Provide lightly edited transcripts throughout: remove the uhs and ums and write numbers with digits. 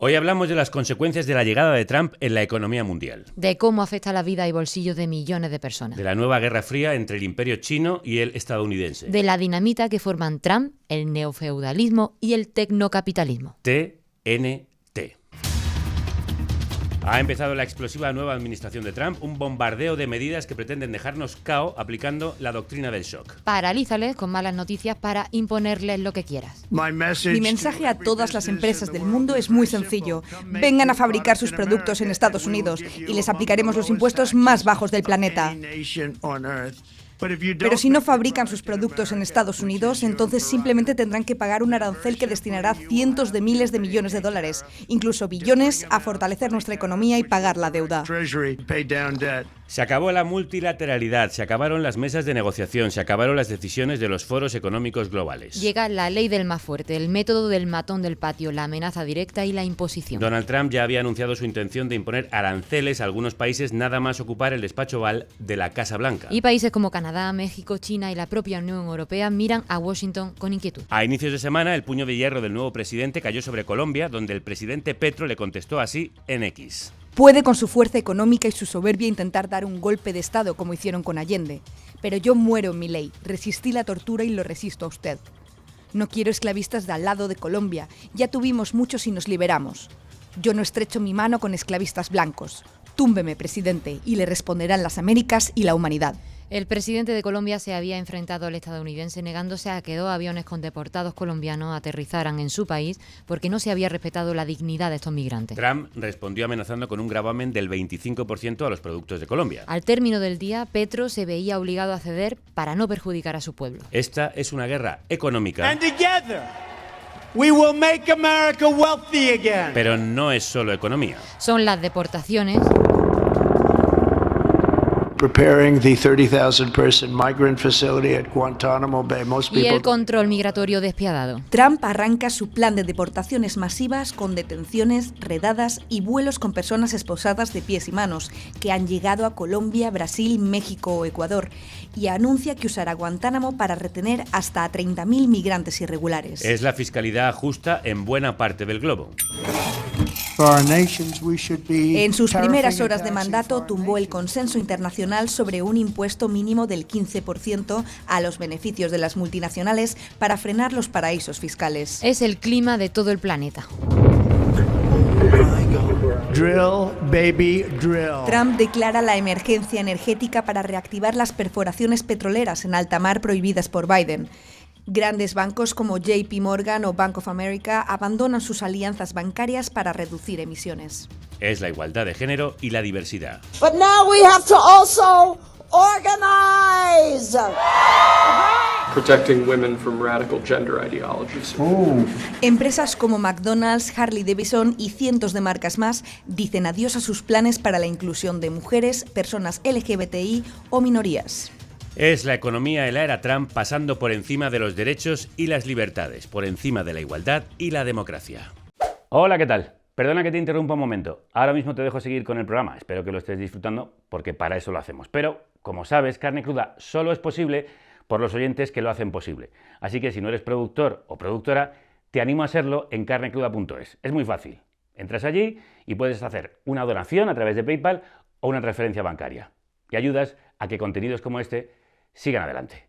Hoy hablamos de las consecuencias de la llegada de Trump en la economía mundial. De cómo afecta la vida y bolsillos de millones de personas. De la nueva guerra fría entre el imperio chino y el estadounidense. De la dinamita que forman Trump, el neofeudalismo y el tecnocapitalismo. TNT. Ha empezado la explosiva nueva administración de Trump, un bombardeo de medidas que pretenden dejarnos cao aplicando la doctrina del shock. Paralízales con malas noticias para imponerles lo que quieras. Mi mensaje a todas las empresas del mundo es muy sencillo. Vengan a fabricar sus productos en Estados Unidos y les aplicaremos los impuestos más bajos del planeta. Pero si no fabrican sus productos en Estados Unidos, entonces simplemente tendrán que pagar un arancel que destinará cientos de miles de millones de dólares, incluso billones, a fortalecer nuestra economía y pagar la deuda. Se acabó la multilateralidad, se acabaron las mesas de negociación, se acabaron las decisiones de los foros económicos globales. Llega la ley del más fuerte, el método del matón del patio, la amenaza directa y la imposición. Donald Trump ya había anunciado su intención de imponer aranceles a algunos países nada más ocupar el despacho Oval de la Casa Blanca. Y países como Canadá, México, China y la propia Unión Europea miran a Washington con inquietud. A inicios de semana, el puño de hierro del nuevo presidente cayó sobre Colombia, donde el presidente Petro le contestó así en X. Puede con su fuerza económica y su soberbia intentar dar un golpe de Estado como hicieron con Allende. Pero yo muero en mi ley, resistí la tortura y lo resisto a usted. No quiero esclavistas de al lado de Colombia, ya tuvimos muchos y nos liberamos. Yo no estrecho mi mano con esclavistas blancos. Túmbeme, presidente, y le responderán las Américas y la humanidad. El presidente de Colombia se había enfrentado al estadounidense negándose a que 2 aviones con deportados colombianos aterrizaran en su país porque no se había respetado la dignidad de estos migrantes. Trump respondió amenazando con un gravamen del 25% a los productos de Colombia. Al término del día, Petro se veía obligado a ceder para no perjudicar a su pueblo. Esta es una guerra económica. And together, we will make America wealthy again. Pero no es solo economía. Son las deportaciones Preparing the 30,000-person migrant facility at Guantanamo Bay. y el control migratorio despiadado. Trump arranca su plan de deportaciones masivas con detenciones, redadas y vuelos con personas esposadas de pies y manos que han llegado a Colombia, Brasil, México o Ecuador y anuncia que usará Guantánamo para retener hasta a 30.000 migrantes irregulares. Es la fiscalidad justa en buena parte del globo. En sus primeras horas de mandato tumbó el consenso internacional sobre un impuesto mínimo del 15% a los beneficios de las multinacionales para frenar los paraísos fiscales. Es el clima de todo el planeta. Drill, baby, drill. Trump declara la emergencia energética para reactivar las perforaciones petroleras en alta mar prohibidas por Biden. Grandes bancos como JP Morgan o Bank of America abandonan sus alianzas bancarias para reducir emisiones. Es la igualdad de género y la diversidad. But now we have to also organize. Protecting women from radical gender ideologies. Empresas como McDonald's, Harley Davidson y cientos de marcas más dicen adiós a sus planes para la inclusión de mujeres, personas LGBTI o minorías. Es la economía en la era Trump pasando por encima de los derechos y las libertades, por encima de la igualdad y la democracia. Hola, ¿qué tal? Perdona que te interrumpa un momento. Ahora mismo te dejo seguir con el programa. Espero que lo estés disfrutando porque para eso lo hacemos. Pero, como sabes, Carne Cruda solo es posible por los oyentes que lo hacen posible. Así que si no eres productor o productora, te animo a serlo en carnecruda.es. Es muy fácil. Entras allí y puedes hacer una donación a través de PayPal o una transferencia bancaria. Y ayudas a que contenidos como este sigan adelante.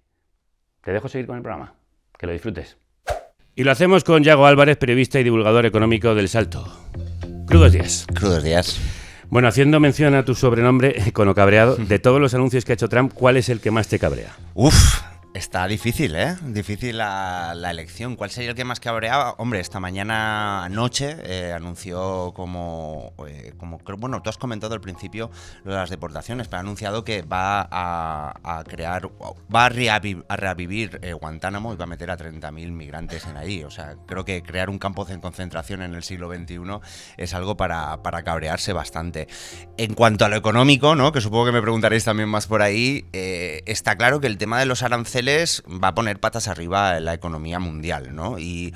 Te dejo seguir con el programa. Que lo disfrutes. Y lo hacemos con Yago Álvarez, periodista y divulgador económico del Salto. Crudos días. Crudos días. Bueno, haciendo mención a tu sobrenombre, Cono Cabreado, de todos los anuncios que ha hecho Trump, ¿cuál es el que más te cabrea? Está difícil, ¿eh? Difícil la elección. ¿Cuál sería el que más cabreaba? Hombre, esta mañana anoche anunció bueno, tú has comentado al principio lo de las deportaciones, pero ha anunciado que va a reavivir Guantánamo y va a meter a 30.000 migrantes en ahí. O sea, creo que crear un campo de concentración en el siglo XXI es algo para cabrearse bastante. En cuanto a lo económico, ¿no? Que supongo que me preguntaréis también más por ahí, está claro que el tema de los aranceles va a poner patas arriba en la economía mundial, ¿no? Y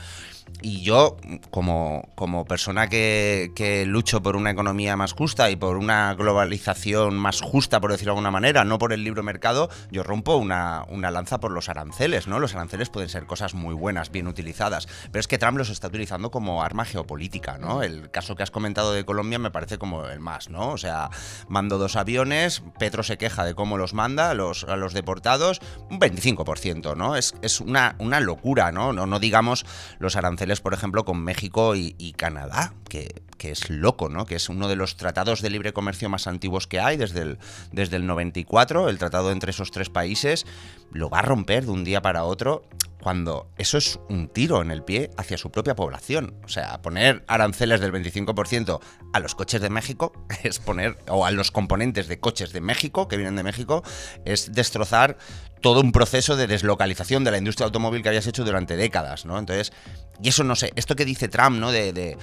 Y yo, como persona que lucho por una economía más justa y por una globalización más justa, por decirlo de alguna manera, no por el libre mercado, yo rompo una lanza por los aranceles, ¿no? Los aranceles pueden ser cosas muy buenas, bien utilizadas, pero es que Trump los está utilizando como arma geopolítica, ¿no? El caso que has comentado de Colombia me parece como el más, ¿no? O sea, mando 2 aviones, Petro se queja de cómo los manda a los deportados, un 25%, ¿no? Es una locura, ¿no? No digamos los aranceles, por ejemplo, con México y Canadá, que es loco, ¿no? Que es uno de los tratados de libre comercio más antiguos que hay desde el 94, el tratado entre esos 3 países, lo va a romper de un día para otro, cuando eso es un tiro en el pie hacia su propia población. O sea, poner aranceles del 25% a los coches de México es o a los componentes de coches de México, que vienen de México, es destrozar todo un proceso de deslocalización de la industria automóvil que habías hecho durante décadas, ¿no? Entonces, y eso no sé, esto que dice Trump, ¿no? De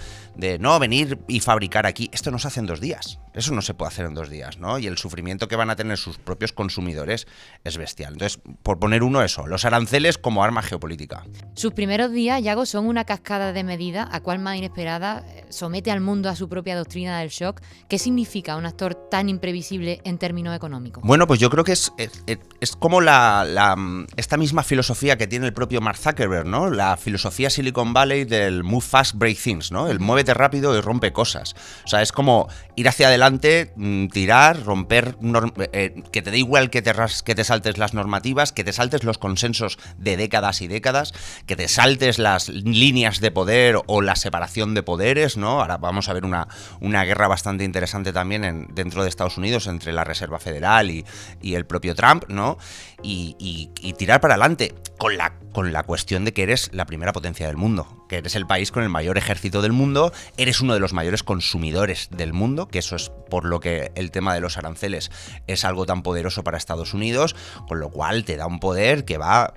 no venir y fabricar aquí, esto no se hace en 2 días. Eso no se puede hacer en 2 días, ¿no? Y el sufrimiento que van a tener sus propios consumidores es bestial. Entonces, por poner uno eso, los aranceles como arma geopolítica. Sus primeros días, Yago, son una cascada de medidas, a cual más inesperada somete al mundo a su propia doctrina del shock. ¿Qué significa un actor tan imprevisible en términos económicos? Bueno, pues yo creo que es como esta misma filosofía que tiene el propio Mark Zuckerberg, ¿no? La filosofía Silicon Valley del move fast, break things, ¿no? El muévete rápido y rompe cosas. O sea, es como ir hacia adelante, tirar, romper, que te dé igual que te saltes las normativas, que te saltes los consensos de décadas y décadas, que te saltes las líneas de poder o la separación de poderes, ¿no? Ahora vamos a ver una guerra bastante interesante también dentro de Estados Unidos entre la Reserva Federal y el propio Trump, ¿no? Y tirar para adelante con la cuestión de que eres la primera potencia del mundo, que eres el país con el mayor ejército del mundo, eres uno de los mayores consumidores del mundo, que eso es por lo que el tema de los aranceles es algo tan poderoso para Estados Unidos, con lo cual te da un poder que va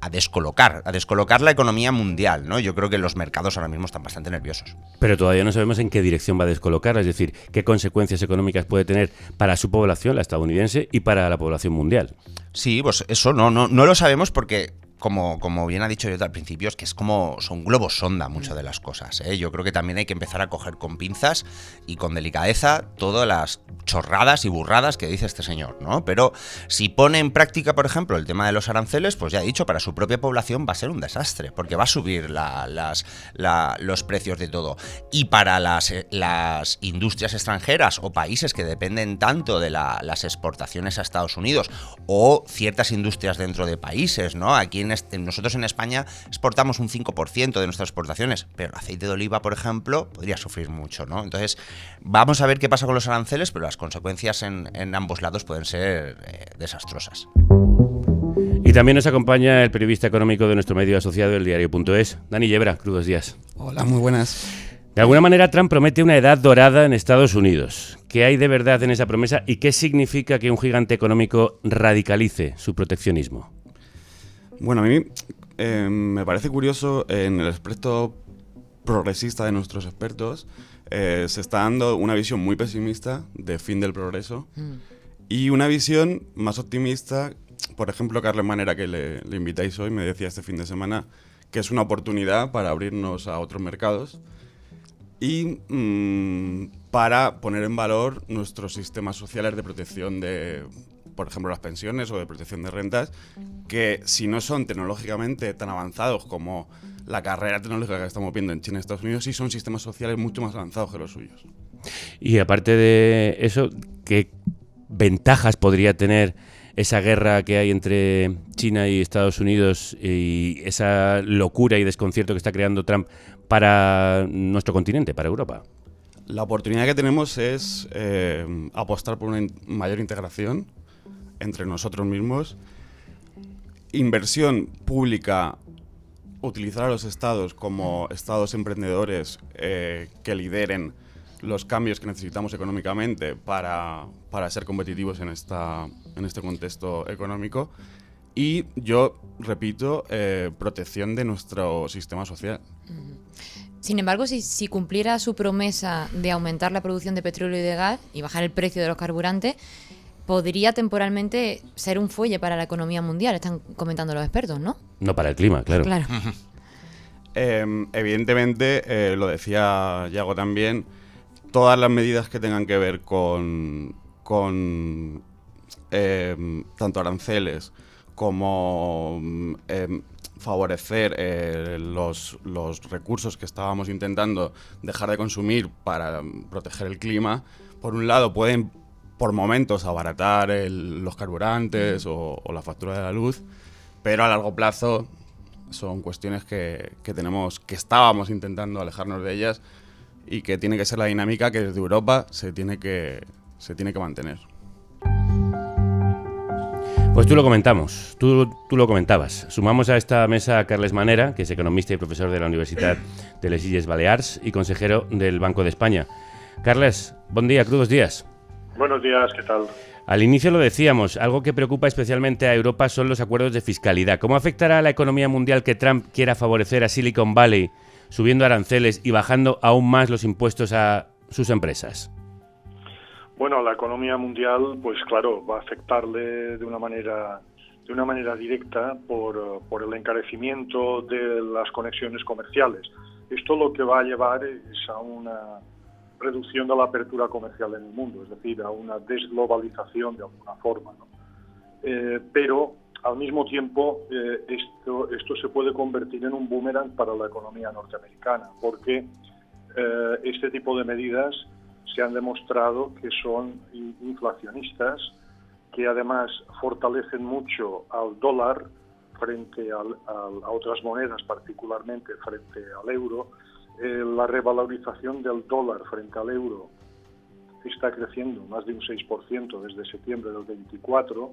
a descolocar la economía mundial, ¿no? Yo creo que los mercados ahora mismo están bastante nerviosos. Pero todavía no sabemos en qué dirección va a descolocar, es decir, qué consecuencias económicas puede tener para su población, la estadounidense, y para la población mundial. Sí, pues eso no lo sabemos porque, como bien ha dicho yo al principio, es que son globos sonda muchas de las cosas, ¿eh? Yo creo que también hay que empezar a coger con pinzas y con delicadeza todas las chorradas y burradas que dice este señor, ¿no? Pero si pone en práctica, por ejemplo, el tema de los aranceles, pues ya he dicho, para su propia población va a ser un desastre, porque va a subir los precios de todo. Y para las industrias extranjeras o países que dependen tanto de las exportaciones a Estados Unidos o ciertas industrias dentro de países, ¿no? Aquí nosotros en España exportamos un 5% de nuestras exportaciones, pero el aceite de oliva, por ejemplo, podría sufrir mucho, ¿no? Entonces, vamos a ver qué pasa con los aranceles, pero las consecuencias en ambos lados pueden ser desastrosas. Y también nos acompaña el periodista económico de nuestro medio asociado, el diario.es, Dani Yebra. Crudos días. Hola, muy buenas. De alguna manera, Trump promete una edad dorada en Estados Unidos. ¿Qué hay de verdad en esa promesa y qué significa que un gigante económico radicalice su proteccionismo? Bueno, a mí me parece curioso, en el aspecto progresista de nuestros expertos, se está dando una visión muy pesimista de fin del progreso y una visión más optimista. Por ejemplo, Carles Manera, que le invitáis hoy, me decía este fin de semana que es una oportunidad para abrirnos a otros mercados y para poner en valor nuestros sistemas sociales de protección de, por ejemplo, las pensiones o de protección de rentas, que si no son tecnológicamente tan avanzados como la carrera tecnológica que estamos viendo en China y Estados Unidos, sí son sistemas sociales mucho más avanzados que los suyos. Y aparte de eso, ¿qué ventajas podría tener esa guerra que hay entre China y Estados Unidos y esa locura y desconcierto que está creando Trump para nuestro continente, para Europa? La oportunidad que tenemos es apostar por una mayor integración entre nosotros mismos, inversión pública, utilizar a los estados como estados emprendedores que lideren los cambios que necesitamos económicamente para ser competitivos en este contexto económico. Y yo repito, protección de nuestro sistema social. Sin embargo, si cumpliera su promesa de aumentar la producción de petróleo y de gas y bajar el precio de los carburantes, podría temporalmente ser un fuelle para la economía mundial, están comentando los expertos, ¿no? No para el clima, claro. Evidentemente, lo decía Yago también, todas las medidas que tengan que ver con tanto aranceles como favorecer los recursos que estábamos intentando dejar de consumir para proteger el clima, por un lado pueden por momentos abaratar los carburantes o la factura de la luz, pero a largo plazo son cuestiones que estábamos intentando alejarnos de ellas y que tiene que ser la dinámica que desde Europa se tiene que mantener. Pues tú lo comentabas. Sumamos a esta mesa a Carles Manera, que es economista y profesor de la Universidad de les Illes Balears y consejero del Banco de España. Carles, buen día, crudos días. Buenos días, ¿qué tal? Al inicio lo decíamos, algo que preocupa especialmente a Europa son los acuerdos de fiscalidad. ¿Cómo afectará a la economía mundial que Trump quiera favorecer a Silicon Valley, subiendo aranceles y bajando aún más los impuestos a sus empresas? Bueno, la economía mundial, pues claro, va a afectarle de una manera directa por el encarecimiento de las conexiones comerciales. Esto lo que va a llevar es a una reducción de la apertura comercial en el mundo, es decir, a una desglobalización de alguna forma, ¿no? Pero al mismo tiempo esto se puede convertir en un boomerang para la economía norteamericana, porque este tipo de medidas se han demostrado que son inflacionistas, que además fortalecen mucho al dólar frente a otras monedas, particularmente frente al euro. La revalorización del dólar frente al euro está creciendo más de un 6% desde septiembre del 24,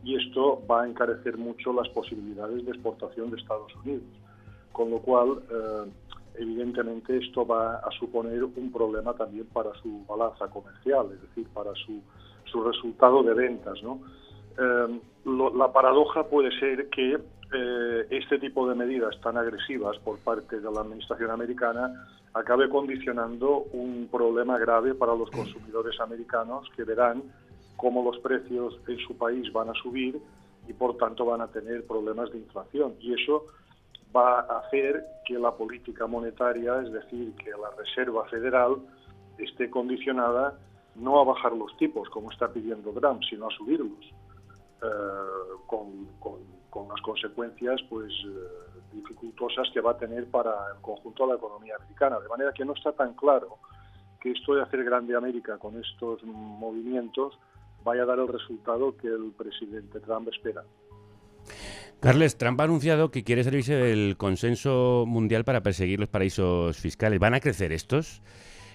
y esto va a encarecer mucho las posibilidades de exportación de Estados Unidos, con lo cual evidentemente esto va a suponer un problema también para su balanza comercial, es decir, para su resultado de ventas, ¿no? La paradoja puede ser que este tipo de medidas tan agresivas por parte de la administración americana acabe condicionando un problema grave para los consumidores americanos, que verán cómo los precios en su país van a subir y por tanto van a tener problemas de inflación, y eso va a hacer que la política monetaria, es decir, que la Reserva Federal, esté condicionada no a bajar los tipos, como está pidiendo Trump, sino a subirlos, con las consecuencias pues dificultosas que va a tener para el conjunto de la economía americana. De manera que no está tan claro que esto de hacer grande América con estos movimientos vaya a dar el resultado que el presidente Trump espera. Carles, Trump ha anunciado que quiere servirse del consenso mundial para perseguir los paraísos fiscales. ¿Van a crecer estos?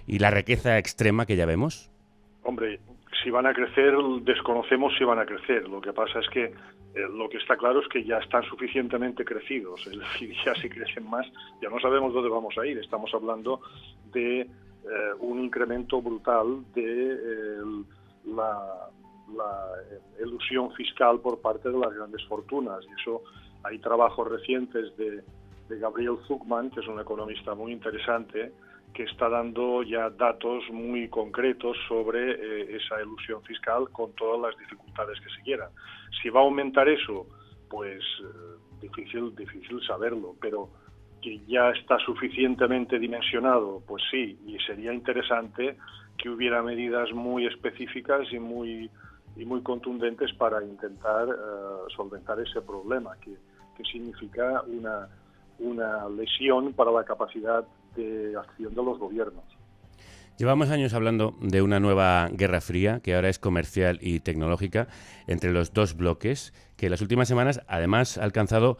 ¿Y la riqueza extrema que ya vemos? Hombre, si van a crecer, desconocemos si van a crecer. Lo que pasa es que lo que está claro es que ya están suficientemente crecidos. Es decir, ya si crecen más, ya no sabemos dónde vamos a ir. Estamos hablando de un incremento brutal de la elusión fiscal por parte de las grandes fortunas, y eso hay trabajos recientes de Gabriel Zucman, que es un economista muy interesante, que está dando ya datos muy concretos sobre esa elusión fiscal con todas las dificultades que se quieran. Si va a aumentar eso, pues difícil saberlo, pero que ya está suficientemente dimensionado, pues sí, y sería interesante que hubiera medidas muy específicas y muy contundentes para intentar solventar ese problema, que significa una lesión para la capacidad de acción de los gobiernos. Llevamos años hablando de una nueva guerra fría, que ahora es comercial y tecnológica, entre los dos bloques, que en las últimas semanas además ha alcanzado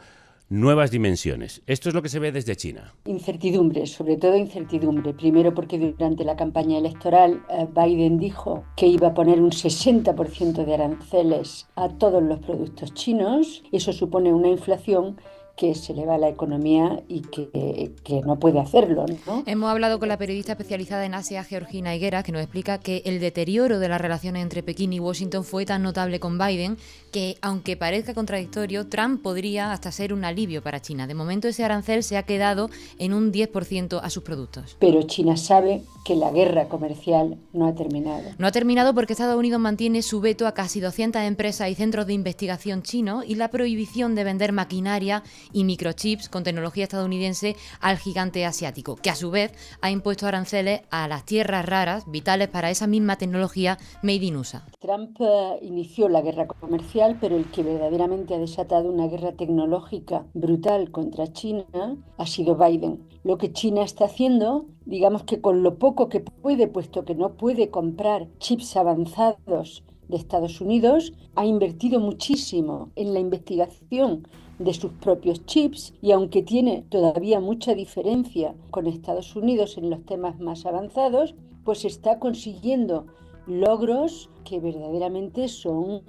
nuevas dimensiones. Esto es lo que se ve desde China. Incertidumbre, sobre todo incertidumbre. Primero porque durante la campaña electoral Biden dijo que iba a poner un 60% de aranceles a todos los productos chinos. Eso supone una inflación que se le va a la economía y que no puede hacerlo, ¿no? Hemos hablado con la periodista especializada en Asia, Georgina Higuera, que nos explica que el deterioro de las relaciones entre Pekín y Washington fue tan notable con Biden que, aunque parezca contradictorio, Trump podría hasta ser un alivio para China. De momento ese arancel se ha quedado en un 10% a sus productos. Pero China sabe que la guerra comercial no ha terminado. No ha terminado porque Estados Unidos mantiene su veto a casi 200 empresas y centros de investigación chinos y la prohibición de vender maquinaria y microchips con tecnología estadounidense al gigante asiático, que a su vez ha impuesto aranceles a las tierras raras vitales para esa misma tecnología made in USA. Trump inició la guerra comercial, pero el que verdaderamente ha desatado una guerra tecnológica brutal contra China ha sido Biden. Lo que China está haciendo, digamos que con lo poco que puede, puesto que no puede comprar chips avanzados de Estados Unidos, ha invertido muchísimo en la investigación de sus propios chips y aunque tiene todavía mucha diferencia con Estados Unidos en los temas más avanzados, pues está consiguiendo logros que verdaderamente son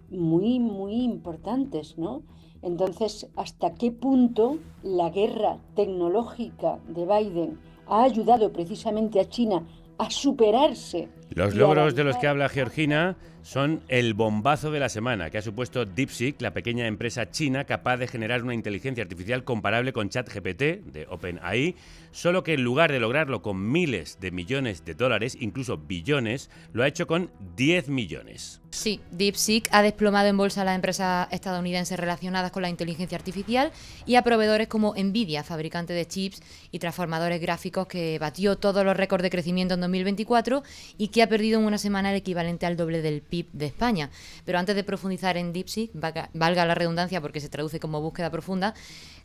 muy, muy importantes, ¿no? Entonces, ¿hasta qué punto la guerra tecnológica de Biden ha ayudado precisamente a China a superarse? Los logros de los que habla Georgina son el bombazo de la semana, que ha supuesto DeepSeek, la pequeña empresa china capaz de generar una inteligencia artificial comparable con ChatGPT de OpenAI, solo que en lugar de lograrlo con miles de millones de dólares, incluso billones, lo ha hecho con 10 millones. Sí, DeepSeek ha desplomado en bolsa a las empresas estadounidenses relacionadas con la inteligencia artificial y a proveedores como Nvidia, fabricante de chips y transformadores gráficos que batió todos los récords de crecimiento en 2024 y que ha perdido en una semana el equivalente al doble del PIB de España. Pero antes de profundizar en DeepSeek, valga la redundancia porque se traduce como búsqueda profunda,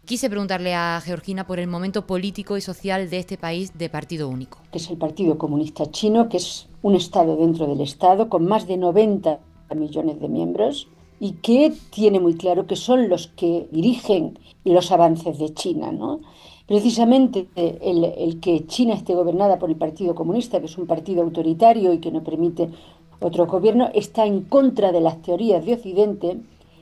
quise preguntarle a Georgina por el momento político y social de este país de partido único. Que es el Partido Comunista Chino, que es un Estado dentro del Estado, con más de 90 millones de miembros, y que tiene muy claro que son los que dirigen los avances de China, ¿no? Precisamente el que China esté gobernada por el Partido Comunista, que es un partido autoritario y que no permite otro gobierno, está en contra de las teorías de Occidente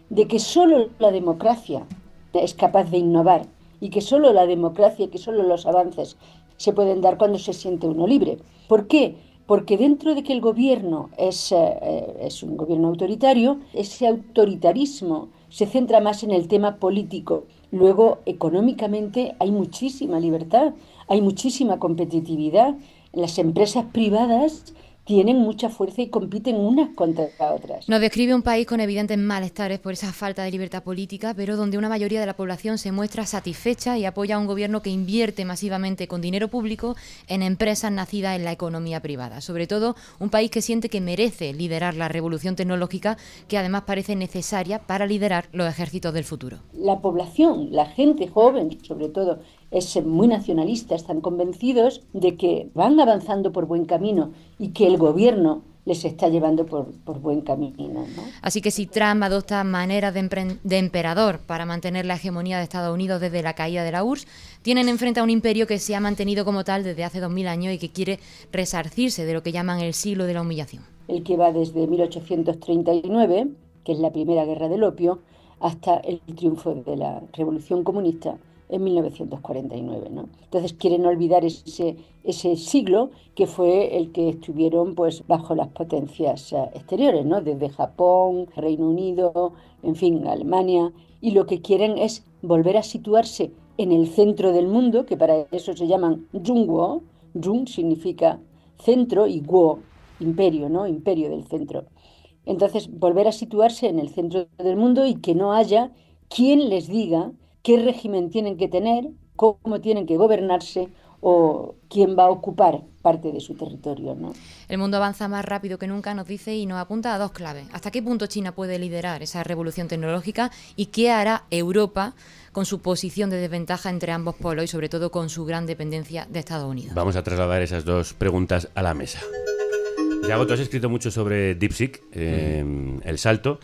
de que solo la democracia es capaz de innovar y que solo la democracia y que solo los avances se pueden dar cuando se siente uno libre. ¿Por qué? Porque dentro de que el gobierno es un gobierno autoritario, ese autoritarismo se centra más en el tema político. Luego, económicamente, hay muchísima libertad, hay muchísima competitividad. Las empresas privadas tienen mucha fuerza y compiten unas contra otras. Nos describe un país con evidentes malestares por esa falta de libertad política, pero donde una mayoría de la población se muestra satisfecha y apoya a un gobierno que invierte masivamente con dinero público en empresas nacidas en la economía privada. Sobre todo, un país que siente que merece liderar la revolución tecnológica, que además parece necesaria para liderar los ejércitos del futuro. La población, la gente joven, sobre todo, es muy nacionalista, están convencidos de que van avanzando por buen camino y que el gobierno les está llevando por buen camino, ¿no? Así que si Trump adopta maneras de emperador para mantener la hegemonía de Estados Unidos desde la caída de la URSS, tienen enfrente a un imperio que se ha mantenido como tal desde hace 2000 años y que quiere resarcirse de lo que llaman el siglo de la humillación. El que va desde 1839, que es la primera guerra del opio, hasta el triunfo de la Revolución Comunista en 1949, ¿no? Entonces quieren olvidar ese siglo que fue el que estuvieron pues bajo las potencias exteriores, ¿no? Desde Japón, Reino Unido, en fin, Alemania, y lo que quieren es volver a situarse en el centro del mundo, que para eso se llaman Zhongguo. Zhong significa centro y Guo, imperio, ¿no? Imperio del centro. Entonces, volver a situarse en el centro del mundo y que no haya quien les diga qué régimen tienen que tener, cómo tienen que gobernarse o quién va a ocupar parte de su territorio, ¿no? El mundo avanza más rápido que nunca, nos dice, y nos apunta a dos claves. ¿Hasta qué punto China puede liderar esa revolución tecnológica y qué hará Europa con su posición de desventaja entre ambos polos y sobre todo con su gran dependencia de Estados Unidos? Vamos a trasladar esas dos preguntas a la mesa. Yago, tú has escrito mucho sobre DeepSeek, el salto.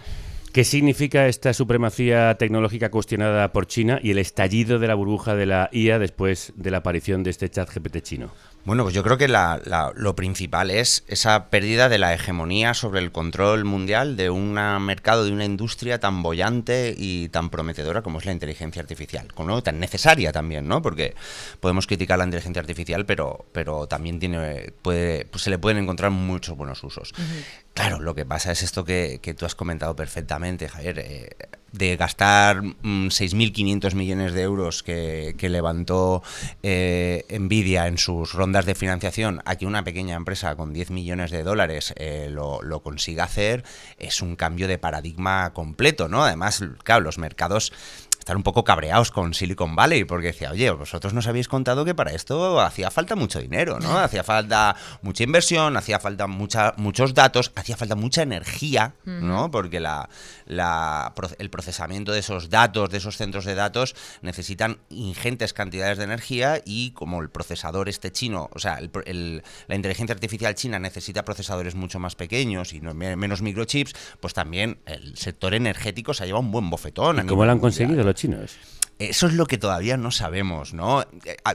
¿Qué significa esta supremacía tecnológica cuestionada por China y el estallido de la burbuja de la IA después de la aparición de este ChatGPT chino? Bueno, pues yo creo que lo principal es esa pérdida de la hegemonía sobre el control mundial de un mercado, de una industria tan boyante y tan prometedora como es la inteligencia artificial, ¿no? Tan necesaria también, ¿no? Porque podemos criticar la inteligencia artificial, pero también se le pueden encontrar muchos buenos usos. Uh-huh. Claro, lo que pasa es esto que tú has comentado perfectamente, Javier. de gastar 6.500 millones de euros que levantó Nvidia en sus rondas de financiación, a que una pequeña empresa con 10 millones de dólares lo consiga hacer, es un cambio de paradigma completo, ¿no? Además, claro, los mercados están un poco cabreados con Silicon Valley, porque decía, oye, vosotros nos habéis contado que para esto hacía falta mucho dinero, ¿no? Hacía falta mucha inversión, hacía falta muchos datos, hacía falta mucha energía, ¿no? Porque el procesamiento de esos datos, de esos centros de datos, necesitan ingentes cantidades de energía, y como el procesador chino, o sea, la inteligencia artificial china necesita procesadores mucho más pequeños y menos microchips, pues también el sector energético se ha llevado un buen bofetón. ¿Y cómo lo han conseguido los chinos? Eso es lo que todavía no sabemos, ¿no?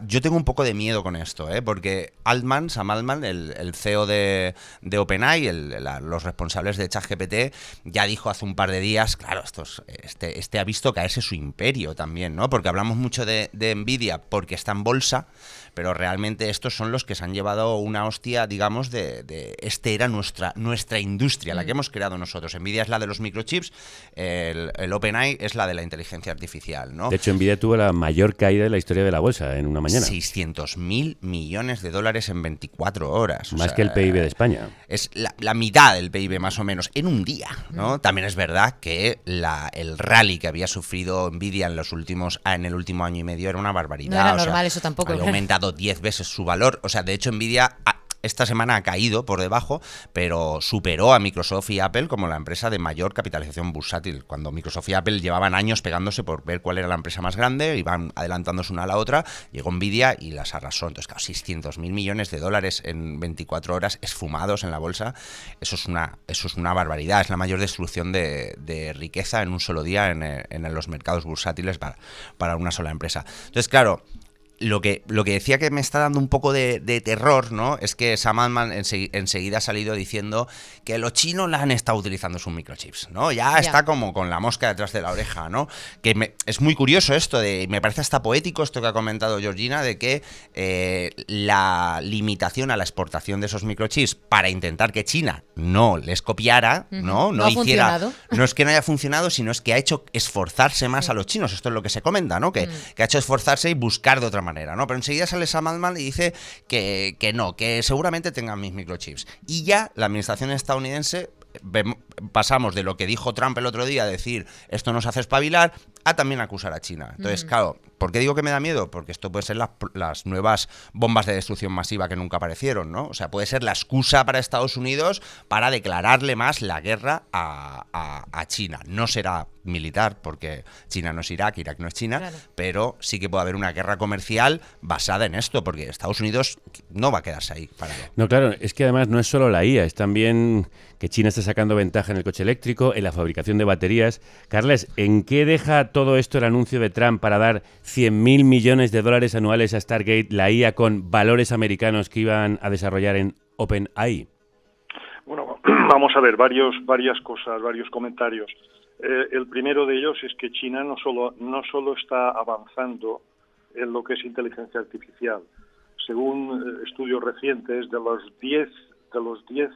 Yo tengo un poco de miedo con esto, porque Sam Altman, el CEO de OpenAI, los responsables de ChatGPT, ya dijo hace un par de días, claro, este ha visto caerse su imperio también, ¿no? Porque hablamos mucho de Nvidia porque está en bolsa, pero realmente estos son los que se han llevado una hostia, digamos, era nuestra industria, la que hemos creado nosotros. Nvidia es la de los microchips, el OpenAI es la de la inteligencia artificial, ¿no? De hecho, Nvidia tuvo la mayor caída de la historia de la bolsa en una mañana. 600.000 millones de dólares en 24 horas. Más que el PIB de España. Es la mitad del PIB más o menos en un día, ¿no? También es verdad que el rally que había sufrido Nvidia en el último año y medio era una barbaridad. No era normal eso tampoco. Había aumentado 10 veces su valor. O sea, de hecho, Nvidia esta semana ha caído por debajo, pero superó a Microsoft y Apple como la empresa de mayor capitalización bursátil. Cuando Microsoft y Apple llevaban años pegándose por ver cuál era la empresa más grande, iban adelantándose una a la otra, llegó Nvidia y las arrasó. Entonces, claro, 600.000 millones de dólares en 24 horas esfumados en la bolsa, eso es una barbaridad. Es la mayor destrucción de riqueza en un solo día en los mercados bursátiles para una sola empresa. Entonces, claro, lo que decía que me está dando un poco de terror, ¿no? Es que Sam Altman enseguida ha salido diciendo que los chinos la han estado utilizando sus microchips, ¿no? Ya está como con la mosca detrás de la oreja, ¿no? Es muy curioso esto, me parece hasta poético esto que ha comentado Georgina, de que la limitación a la exportación de esos microchips para intentar que China no les copiara, ¿no? No hiciera. No es que no haya funcionado, sino es que ha hecho esforzarse más a los chinos. Esto es lo que se comenta, ¿no? Que ha hecho esforzarse y buscar de otra manera, ¿no? Pero enseguida sale Sam Altman y dice que no, que seguramente tengan mis microchips. Y ya la administración estadounidense pasamos de lo que dijo Trump el otro día, decir esto nos hace espabilar, a también acusar a China. Entonces, claro, ¿por qué digo que me da miedo? Porque esto puede ser las nuevas bombas de destrucción masiva que nunca aparecieron, ¿no? O sea, puede ser la excusa para Estados Unidos para declararle más la guerra a China. No será militar, porque China no es Irak no es China, claro, pero sí que puede haber una guerra comercial basada en esto, porque Estados Unidos no va a quedarse ahí parado. No, claro, es que además no es solo la IA, es también que China está sacando ventaja en el coche eléctrico, en la fabricación de baterías. Carles, ¿en qué deja todo esto el anuncio de Trump para dar 100.000 millones de dólares anuales a Stargate, la IA con valores americanos que iban a desarrollar en OpenAI? Bueno, vamos a ver varias cosas, varios comentarios. El primero de ellos es que China no solo está avanzando en lo que es inteligencia artificial. Según estudios recientes, de los 10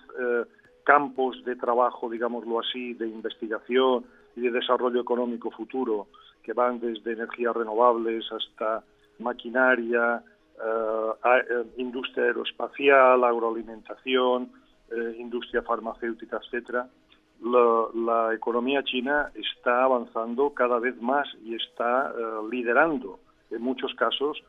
campos de trabajo, digámoslo así, de investigación y de desarrollo económico futuro, que van desde energías renovables hasta maquinaria, industria aeroespacial, agroalimentación, industria farmacéutica, etcétera. La economía china está avanzando cada vez más y está liderando en muchos casos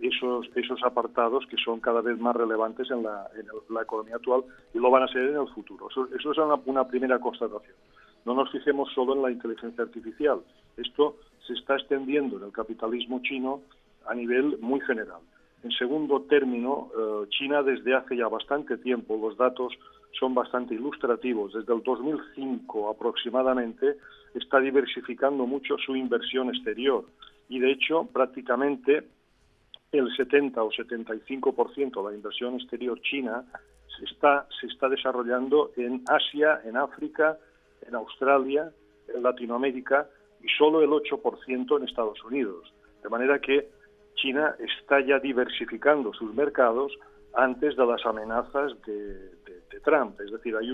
esos apartados que son cada vez más relevantes en la economía actual y lo van a ser en el futuro. Eso es una primera constatación. No nos fijemos solo en la inteligencia artificial. Esto se está extendiendo en el capitalismo chino a nivel muy general. En segundo término, China desde hace ya bastante tiempo, los datos son bastante ilustrativos, desde el 2005 aproximadamente, está diversificando mucho su inversión exterior y de hecho prácticamente el 70 o 75% de la inversión exterior china se está desarrollando en Asia, en África, en Australia, en Latinoamérica y solo el 8% en Estados Unidos. De manera que China está ya diversificando sus mercados antes de las amenazas de Trump. Es decir, hay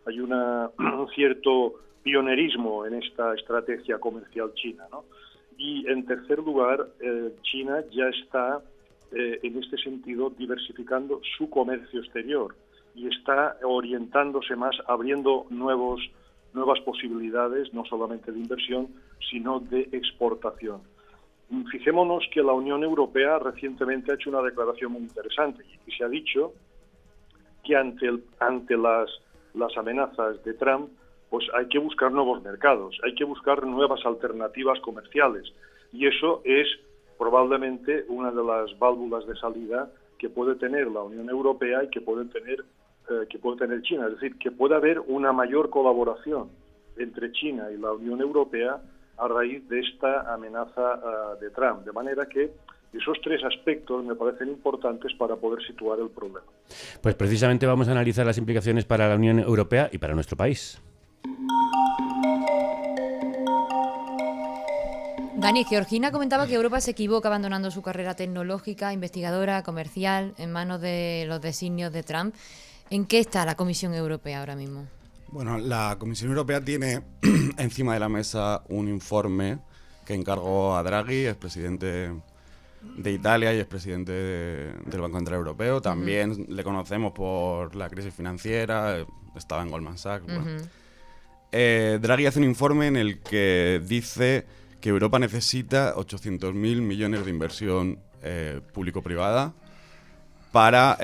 un cierto pionerismo en esta estrategia comercial china, ¿no? Y en tercer lugar, China ya está en este sentido diversificando su comercio exterior y está orientándose más, abriendo nuevas posibilidades, no solamente de inversión, sino de exportación. Fijémonos que la Unión Europea recientemente ha hecho una declaración muy interesante y se ha dicho que ante las amenazas de Trump, pues hay que buscar nuevos mercados, hay que buscar nuevas alternativas comerciales, y eso es probablemente una de las válvulas de salida que puede tener la Unión Europea y que puede tener China, es decir, que puede haber una mayor colaboración entre China y la Unión Europea a raíz de esta amenaza de Trump, de manera que esos tres aspectos me parecen importantes para poder situar el problema. Pues precisamente vamos a analizar las implicaciones para la Unión Europea y para nuestro país. Dani, Georgina comentaba que Europa se equivoca abandonando su carrera tecnológica, investigadora, comercial, en manos de los designios de Trump. ¿En qué está la Comisión Europea ahora mismo? Bueno, la Comisión Europea tiene encima de la mesa un informe que encargó a Draghi, expresidente de Italia y expresidente del Banco Central Europeo. También le conocemos por la crisis financiera, estaba en Goldman Sachs. Bueno. Draghi hace un informe en el que dice que Europa necesita 800.000 millones de inversión público-privada para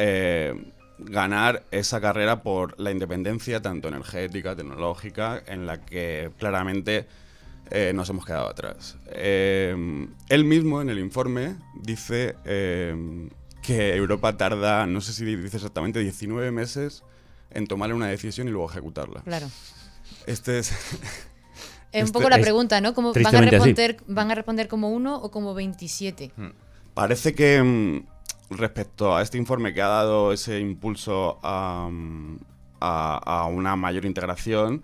ganar esa carrera por la independencia tanto energética, tecnológica, en la que claramente nos hemos quedado atrás. Él mismo en el informe dice que Europa tarda, no sé si dice exactamente, 19 meses en tomar una decisión y luego ejecutarla. Claro. Es un poco la pregunta, ¿no? ¿Cómo van a responder como 1 o como 27? Parece que respecto a este informe que ha dado ese impulso a una mayor integración,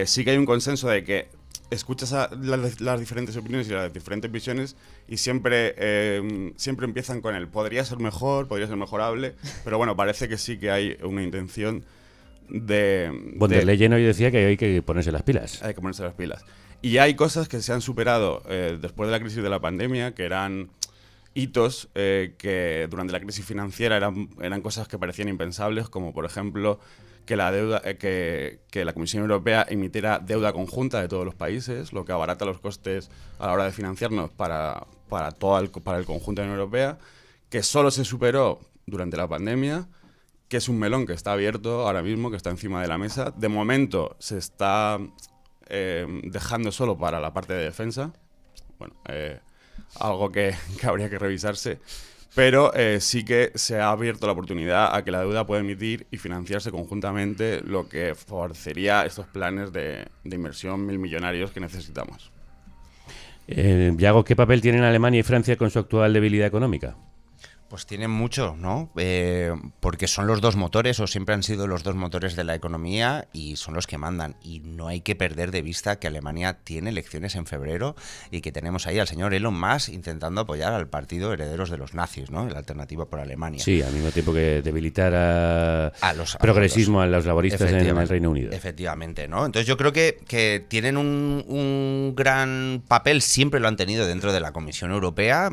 sí que hay un consenso de que escuchas las diferentes opiniones y las diferentes visiones y siempre empiezan con el podría ser mejor, podría ser mejorable, pero bueno, parece que sí que hay una intención von der Leyen hoy decía que hay que ponerse las pilas. Hay que ponerse las pilas. Y hay cosas que se han superado después de la crisis de la pandemia, que eran hitos que durante la crisis financiera eran cosas que parecían impensables, como por ejemplo que la deuda que la Comisión Europea emitiera deuda conjunta de todos los países, lo que abarata los costes a la hora de financiarnos para el conjunto de la Unión Europea, que solo se superó durante la pandemia, que es un melón que está abierto ahora mismo, que está encima de la mesa. De momento se está dejando solo para la parte de defensa. Bueno, algo que habría que revisarse. Pero sí que se ha abierto la oportunidad a que la deuda pueda emitir y financiarse conjuntamente, lo que favorecería estos planes de inversión milmillonarios que necesitamos. Yago, ¿qué papel tienen Alemania y Francia con su actual debilidad económica? Pues tienen mucho, ¿no? Porque son los dos motores, o siempre han sido los dos motores de la economía, y son los que mandan. Y no hay que perder de vista que Alemania tiene elecciones en febrero y que tenemos ahí al señor Elon Musk intentando apoyar al partido herederos de los nazis, ¿no? La Alternativa por Alemania. Sí, al mismo tiempo que debilitar a los laboristas en el Reino Unido. Efectivamente, ¿no? Entonces yo creo que tienen un gran papel, siempre lo han tenido dentro de la Comisión Europea.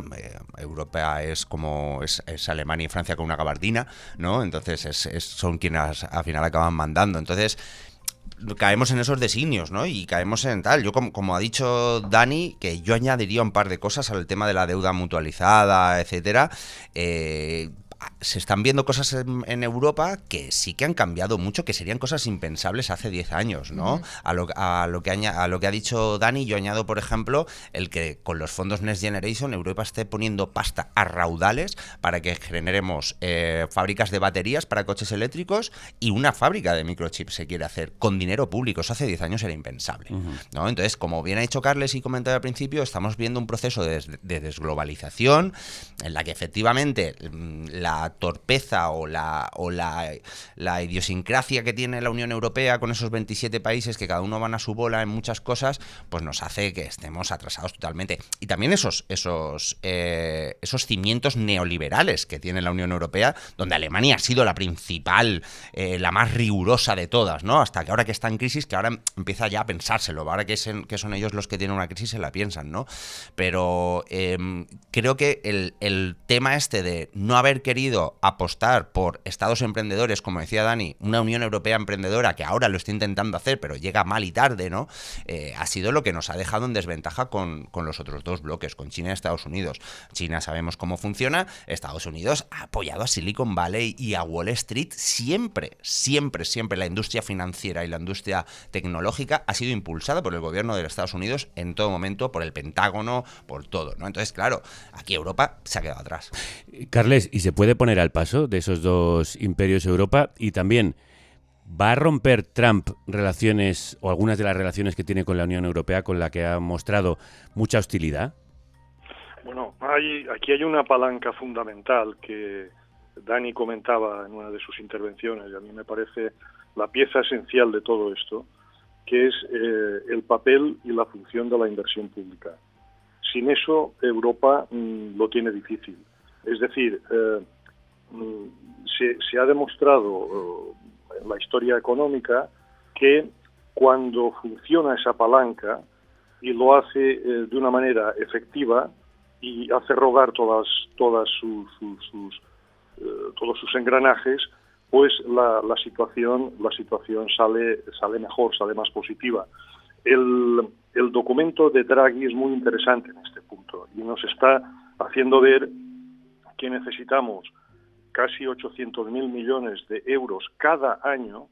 Europa es como... Es Alemania y Francia con una gabardina, ¿no? Entonces son quienes al final acaban mandando. Entonces caemos en esos designios, ¿no? Y caemos en tal. Yo, como ha dicho Dani, que yo añadiría un par de cosas al tema de la deuda mutualizada, etcétera. Se están viendo cosas en Europa que sí que han cambiado mucho, que serían cosas impensables hace 10 años, ¿no? A lo que ha dicho Dani, yo añado, por ejemplo, el que con los fondos Next Generation Europa esté poniendo pasta a raudales para que generemos fábricas de baterías para coches eléctricos, y una fábrica de microchips se quiere hacer con dinero público. Eso hace 10 años era impensable, ¿no? Entonces, como bien ha dicho Carles y comentaba al principio, estamos viendo un proceso de desglobalización en la que efectivamente la torpeza o la idiosincrasia que tiene la Unión Europea con esos 27 países que cada uno van a su bola en muchas cosas, pues nos hace que estemos atrasados totalmente. Y también esos cimientos neoliberales que tiene la Unión Europea, donde Alemania ha sido la principal, la más rigurosa de todas, ¿no? Hasta que ahora que está en crisis, que ahora empieza ya a pensárselo, ahora que son ellos los que tienen una crisis se la piensan, ¿no? Pero creo que el tema este de no haber querido apostar por estados emprendedores, como decía Dani, una Unión Europea emprendedora que ahora lo está intentando hacer, pero llega mal y tarde, ¿no? Ha sido lo que nos ha dejado en desventaja con los otros dos bloques, con China y Estados Unidos. China sabemos cómo funciona, Estados Unidos ha apoyado a Silicon Valley y a Wall Street siempre. La industria financiera y la industria tecnológica ha sido impulsada por el gobierno de Estados Unidos en todo momento, por el Pentágono, por todo, ¿no? Entonces, claro, aquí Europa se ha quedado atrás. Carles, ¿y se puede poner al paso de esos dos imperios Europa? Y también, ¿va a romper Trump relaciones o algunas de las relaciones que tiene con la Unión Europea, con la que ha mostrado mucha hostilidad? Bueno, aquí hay una palanca fundamental que Dani comentaba en una de sus intervenciones, y a mí me parece la pieza esencial de todo esto, que es el papel y la función de la inversión pública. Sin eso, Europa lo tiene difícil. Es decir, se ha demostrado en la historia económica que cuando funciona esa palanca y lo hace de una manera efectiva y hace rodar todos sus engranajes, pues la situación sale mejor, sale más positiva. El documento de Draghi es muy interesante en este punto y nos está haciendo ver que necesitamos casi 800.000 millones de euros cada año,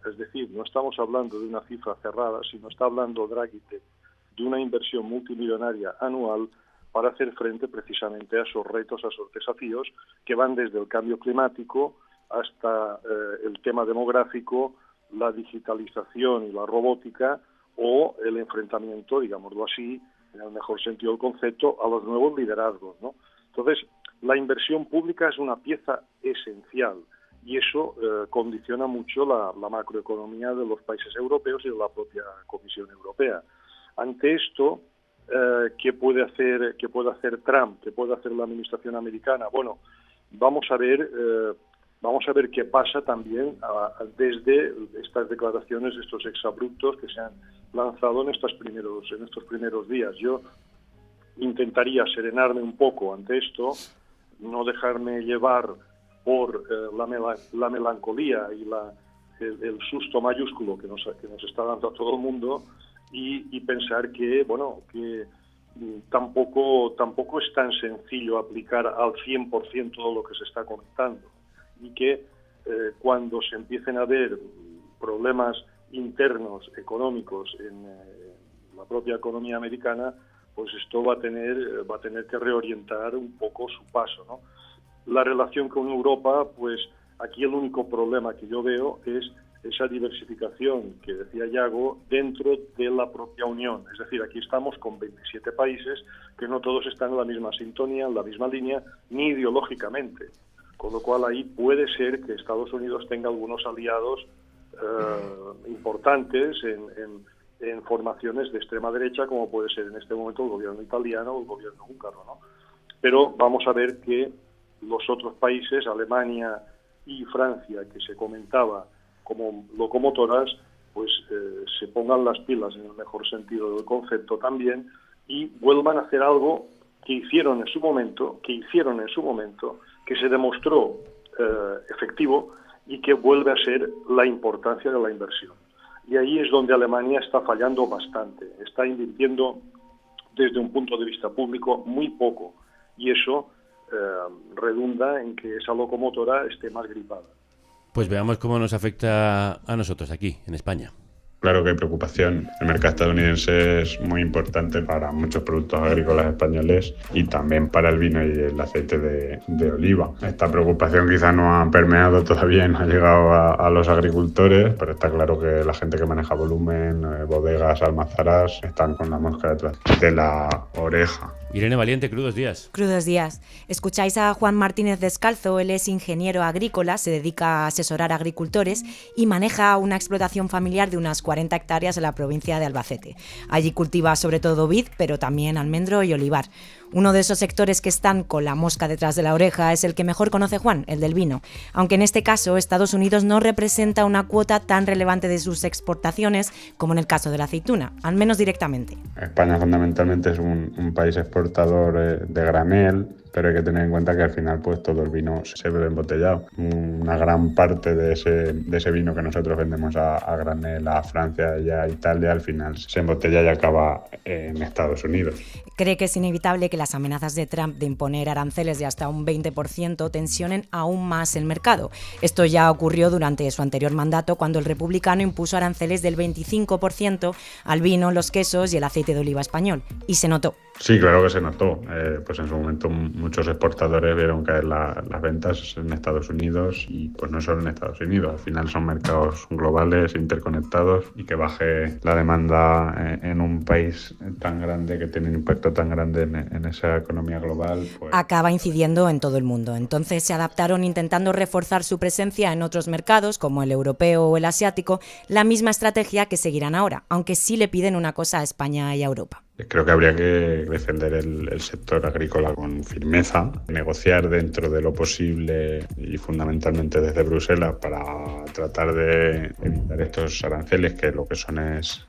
es decir, no estamos hablando de una cifra cerrada, sino está hablando Draghi de una inversión multimillonaria anual para hacer frente precisamente a esos retos, a esos desafíos que van desde el cambio climático hasta el tema demográfico, la digitalización y la robótica o el enfrentamiento, digámoslo así, en el mejor sentido del concepto, a los nuevos liderazgos, ¿no? Entonces, la inversión pública es una pieza esencial y eso condiciona mucho la macroeconomía de los países europeos y de la propia Comisión Europea. Ante esto, ¿qué puede hacer Trump? ¿Qué puede hacer la administración americana? Bueno, vamos a ver qué pasa también desde estas declaraciones, estos exabruptos que se han lanzado en estos primeros días. Yo intentaría serenarme un poco ante esto, no dejarme llevar por la melancolía y el susto mayúsculo que nos está dando a todo el mundo y pensar que tampoco es tan sencillo aplicar al 100% todo lo que se está comentando y que cuando se empiecen a ver problemas internos económicos en la propia economía americana, pues esto va a tener que reorientar un poco su paso, ¿no? La relación con Europa, pues aquí el único problema que yo veo es esa diversificación que decía Yago dentro de la propia Unión. Es decir, aquí estamos con 27 países que no todos están en la misma sintonía, en la misma línea, ni ideológicamente. Con lo cual ahí puede ser que Estados Unidos tenga algunos aliados importantes en formaciones de extrema derecha, como puede ser en este momento el gobierno italiano o el gobierno húngaro, ¿no? Pero vamos a ver que los otros países, Alemania y Francia, que se comentaba como locomotoras, pues se pongan las pilas en el mejor sentido del concepto también y vuelvan a hacer algo que hicieron en su momento, que se demostró efectivo y que vuelve a ser la importancia de la inversión. Y ahí es donde Alemania está fallando bastante, está invirtiendo desde un punto de vista público muy poco y eso redunda en que esa locomotora esté más gripada. Pues veamos cómo nos afecta a nosotros aquí, en España. Claro que hay preocupación. El mercado estadounidense es muy importante para muchos productos agrícolas españoles y también para el vino y el aceite de oliva. Esta preocupación quizá no ha permeado todavía, no ha llegado a los agricultores, pero está claro que la gente que maneja volumen, bodegas, almazaras, están con la mosca detrás de la oreja. Irene Valiente, crudos días. Crudos días. Escucháis a Juan Martínez Descalzo, él es ingeniero agrícola, se dedica a asesorar a agricultores y maneja una explotación familiar de unas 40 hectáreas en la provincia de Albacete. Allí cultiva sobre todo vid, pero también almendro y olivar. Uno de esos sectores que están con la mosca detrás de la oreja es el que mejor conoce Juan, el del vino. Aunque en este caso Estados Unidos no representa una cuota tan relevante de sus exportaciones como en el caso de la aceituna, al menos directamente. España fundamentalmente es un país exportador de granel, pero hay que tener en cuenta que al final pues todo el vino se bebe embotellado. Una gran parte de ese vino que nosotros vendemos a granel a Francia y a Italia al final se embotella y acaba en Estados Unidos. Cree que es inevitable que las amenazas de Trump de imponer aranceles de hasta un 20% tensionen aún más el mercado. Esto ya ocurrió durante su anterior mandato, cuando el republicano impuso aranceles del 25% al vino, los quesos y el aceite de oliva español. Y se notó. Sí, claro que se notó. Pues en su momento muchos exportadores vieron caer las ventas en Estados Unidos y pues no solo en Estados Unidos. Al final son mercados globales, interconectados, y que baje la demanda en un país tan grande que tiene un impacto tan grande en esa economía global, pues acaba incidiendo en todo el mundo. Entonces se adaptaron intentando reforzar su presencia en otros mercados, como el europeo o el asiático, la misma estrategia que seguirán ahora, aunque sí le piden una cosa a España y a Europa. Creo que habría que defender el sector agrícola con firmeza, negociar dentro de lo posible y fundamentalmente desde Bruselas para tratar de evitar estos aranceles que lo que son es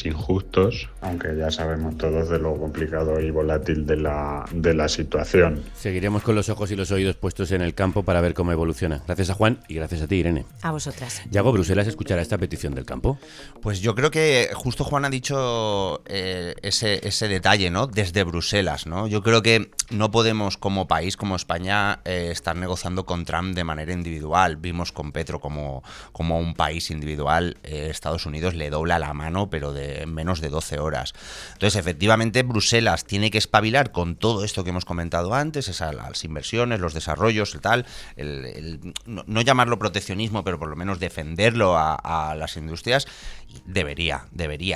injustos, aunque ya sabemos todos de lo complicado y volátil de la situación. Seguiremos con los ojos y los oídos puestos en el campo para ver cómo evoluciona. Gracias a Juan y gracias a ti, Irene. A vosotras. Yago, ¿Bruselas escuchará esta petición del campo? Pues yo creo que justo Juan ha dicho ese detalle, ¿no? Desde Bruselas, ¿no? Yo creo que no podemos, como país, como España, estar negociando con Trump de manera individual. Vimos con Petro como un país individual, Estados Unidos le dobla la mano, pero de menos de 12 horas. Entonces, efectivamente, Bruselas tiene que espabilar con todo esto que hemos comentado antes, las inversiones, los desarrollos, no llamarlo proteccionismo, pero por lo menos defenderlo a las industrias. Debería.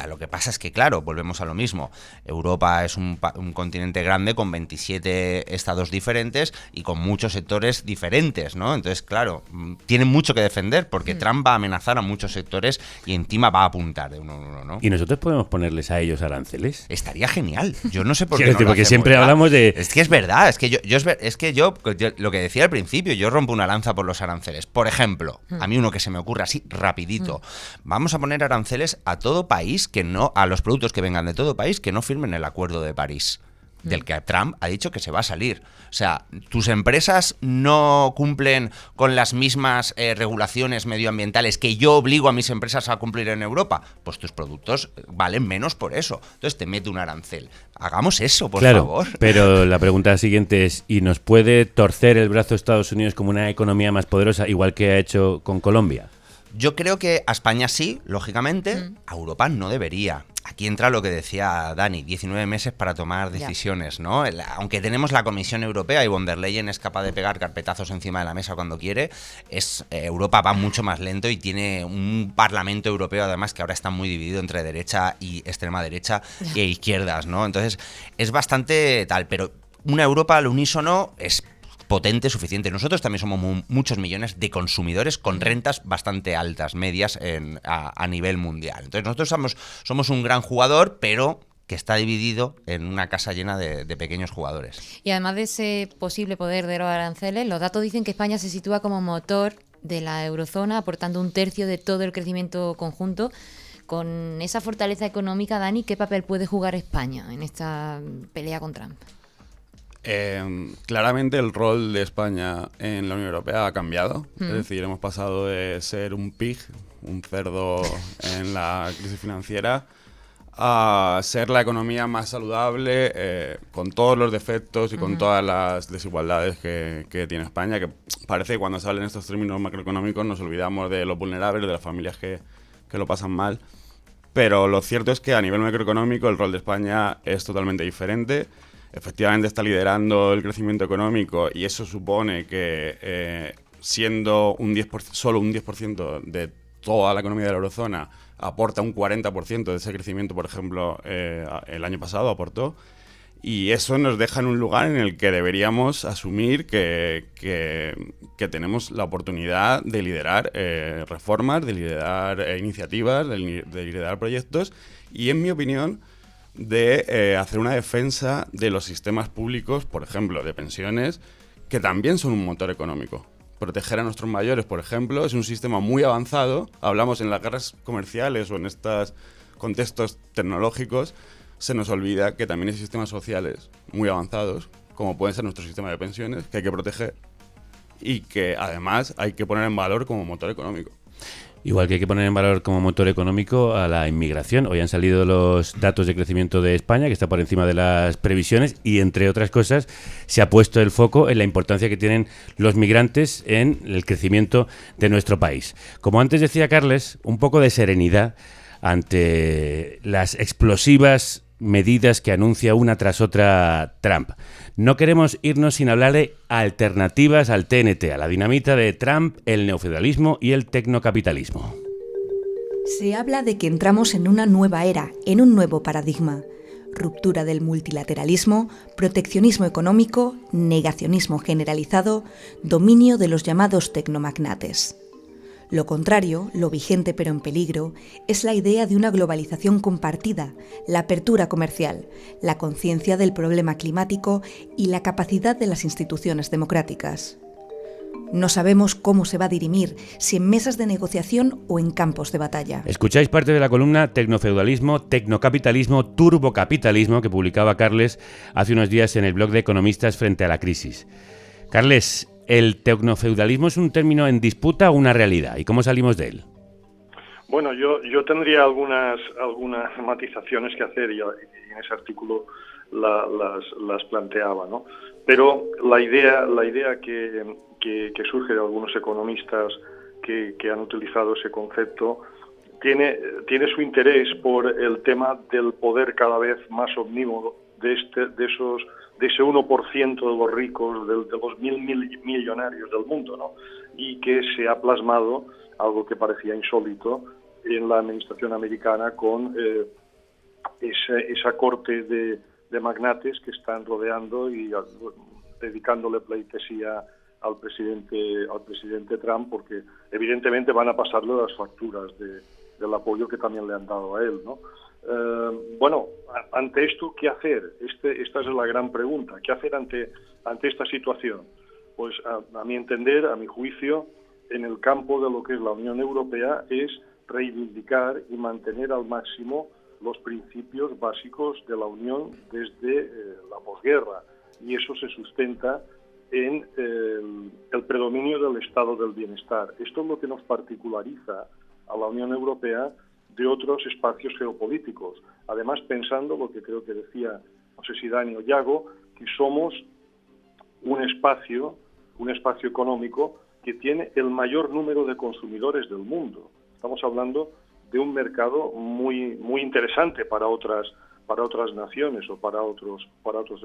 Lo que pasa es que, claro, volvemos a lo mismo. Europa es un continente grande con 27 estados diferentes y con muchos sectores diferentes, ¿no? Entonces, claro, tienen mucho que defender porque Trump va a amenazar a muchos sectores y encima va a apuntar de uno en uno, ¿no? ¿Y nosotros podemos ponerles a ellos aranceles? Estaría genial. Yo no sé por qué no lo porque hacemos, siempre ¿verdad? hablamos de... Es que es verdad, yo lo que decía al principio, yo rompo una lanza por los aranceles. Por ejemplo, a mí uno que se me ocurre así rapidito. Vamos a poner aranceles a todo país a los productos que vengan de todo país que no firmen el Acuerdo de París, del que Trump ha dicho que se va a salir. O sea, tus empresas no cumplen con las mismas regulaciones medioambientales que yo obligo a mis empresas a cumplir en Europa, pues tus productos valen menos por eso. Entonces te mete un arancel. Hagamos eso, por favor. Pero la pregunta siguiente es, ¿y nos puede torcer el brazo Estados Unidos como una economía más poderosa, igual que ha hecho con Colombia? Yo creo que a España sí, lógicamente, a Europa no debería. Aquí entra lo que decía Dani, 19 meses para tomar decisiones, ¿no? Aunque tenemos la Comisión Europea y von der Leyen es capaz de pegar carpetazos encima de la mesa cuando quiere, Europa va mucho más lento y tiene un Parlamento Europeo además que ahora está muy dividido entre derecha y extrema derecha e izquierdas, ¿no? Entonces es bastante tal, pero una Europa al unísono es potente, suficiente. Nosotros también somos muchos millones de consumidores con rentas bastante altas, medias a nivel mundial. Entonces nosotros somos un gran jugador, pero que está dividido en una casa llena de pequeños jugadores. Y además de ese posible poder de los aranceles, los datos dicen que España se sitúa como motor de la eurozona, aportando 1/3 de todo el crecimiento conjunto. Con esa fortaleza económica, Dani, ¿qué papel puede jugar España en esta pelea con Trump? Claramente el rol de España en la Unión Europea ha cambiado. Es decir, hemos pasado de ser un pig, un cerdo en la crisis financiera, a ser la economía más saludable, con todos los defectos y con todas las desigualdades que tiene España, que parece que cuando salen estos términos macroeconómicos nos olvidamos de los vulnerables, de las familias que lo pasan mal. Pero lo cierto es que a nivel macroeconómico el rol de España es totalmente diferente. Efectivamente está liderando el crecimiento económico y eso supone que siendo solo un 10% de toda la economía de la eurozona aporta un 40% de ese crecimiento, por ejemplo, el año pasado aportó. Y eso nos deja en un lugar en el que deberíamos asumir que tenemos la oportunidad de liderar reformas, de liderar iniciativas, de liderar proyectos y, en mi opinión, de hacer una defensa de los sistemas públicos, por ejemplo, de pensiones, que también son un motor económico. Proteger a nuestros mayores, por ejemplo, es un sistema muy avanzado. Hablamos en las guerras comerciales o en estos contextos tecnológicos, se nos olvida que también hay sistemas sociales muy avanzados, como pueden ser nuestro sistema de pensiones, que hay que proteger y que además hay que poner en valor como motor económico. Igual que hay que poner en valor como motor económico a la inmigración. Hoy han salido los datos de crecimiento de España, que está por encima de las previsiones, y entre otras cosas se ha puesto el foco en la importancia que tienen los migrantes en el crecimiento de nuestro país. Como antes decía Carles, un poco de serenidad ante las explosivas medidas que anuncia una tras otra Trump. No queremos irnos sin hablar de alternativas al TNT, a la dinamita de Trump, el neofeudalismo y el tecnocapitalismo. Se habla de que entramos en una nueva era, en un nuevo paradigma. Ruptura del multilateralismo, proteccionismo económico, negacionismo generalizado, dominio de los llamados tecnomagnates. Lo contrario, lo vigente pero en peligro, es la idea de una globalización compartida, la apertura comercial, la conciencia del problema climático y la capacidad de las instituciones democráticas. No sabemos cómo se va a dirimir, si en mesas de negociación o en campos de batalla. Escucháis parte de la columna Tecnofeudalismo, Tecnocapitalismo, Turbocapitalismo que publicaba Carles hace unos días en el blog de Economistas frente a la crisis. Carles, ¿el tecnofeudalismo es un término en disputa o una realidad? ¿Y cómo salimos de él? Bueno, yo tendría algunas matizaciones que hacer y en ese artículo las planteaba, ¿no? Pero la idea que surge de algunos economistas que han utilizado ese concepto tiene su interés por el tema del poder cada vez más omnímodo de ese 1% de los ricos, de los millonarios del mundo, ¿no? Y que se ha plasmado, algo que parecía insólito, en la administración americana con esa corte de magnates que están rodeando y dedicándole pleitesía al presidente Trump, porque evidentemente van a pasarle las facturas del apoyo que también le han dado a él, ¿no? Bueno, ante esto, ¿qué hacer? Esta es la gran pregunta. ¿Qué hacer ante esta situación? Pues a mi entender, a mi juicio, en el campo de lo que es la Unión Europea, es reivindicar y mantener al máximo los principios básicos de la Unión desde la posguerra. Y eso se sustenta en el predominio del estado del bienestar. Esto es lo que nos particulariza a la Unión Europea de otros espacios geopolíticos. Además, pensando lo que creo que decía, no sé si Dani o Yago, que somos un espacio económico que tiene el mayor número de consumidores del mundo. Estamos hablando de un mercado muy interesante para otras naciones o para otros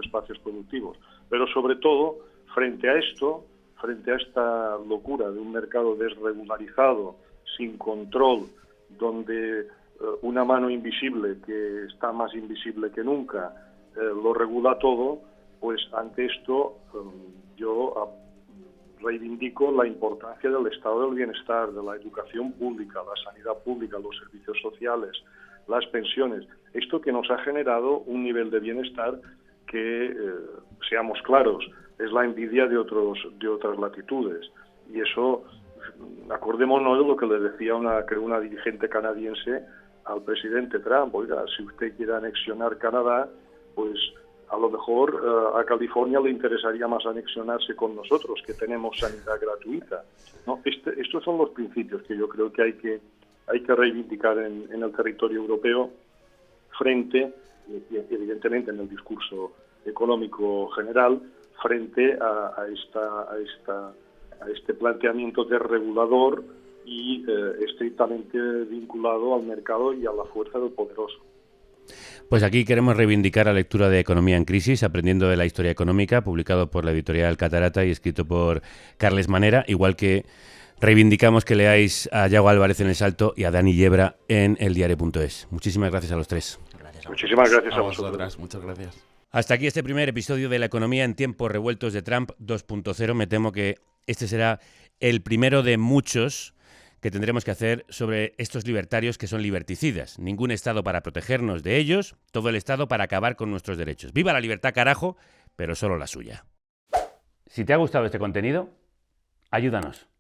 espacios productivos. Pero sobre todo, frente a esta locura de un mercado desregularizado, sin control, donde una mano invisible, que está más invisible que nunca, lo regula todo, pues ante esto yo reivindico la importancia del estado del bienestar, de la educación pública, la sanidad pública, los servicios sociales, las pensiones. Esto que nos ha generado un nivel de bienestar que, seamos claros, es la envidia de otras latitudes. Y eso, acordémonos de lo que le decía una dirigente canadiense al presidente Trump: oiga, si usted quiere anexionar Canadá, pues a lo mejor a California le interesaría más anexionarse con nosotros, que tenemos sanidad gratuita, ¿no? Estos son los principios que yo creo que hay que reivindicar en el territorio europeo frente, evidentemente en el discurso económico general, frente a este planteamiento desregulador y estrictamente vinculado al mercado y a la fuerza del poderoso. Pues aquí queremos reivindicar la lectura de Economía en Crisis, aprendiendo de la historia económica, publicado por la editorial Catarata y escrito por Carles Manera, igual que reivindicamos que leáis a Yago Álvarez en El Salto y a Dani Yebra en eldiario.es. Muchísimas gracias a los tres. Muchísimas gracias a vosotros. Muchas gracias. Hasta aquí este primer episodio de La economía en tiempos revueltos de Trump 2.0. Me temo que este será el primero de muchos que tendremos que hacer sobre estos libertarios que son liberticidas. Ningún Estado para protegernos de ellos, todo el Estado para acabar con nuestros derechos. ¡Viva la libertad, carajo! Pero solo la suya. Si te ha gustado este contenido, ayúdanos.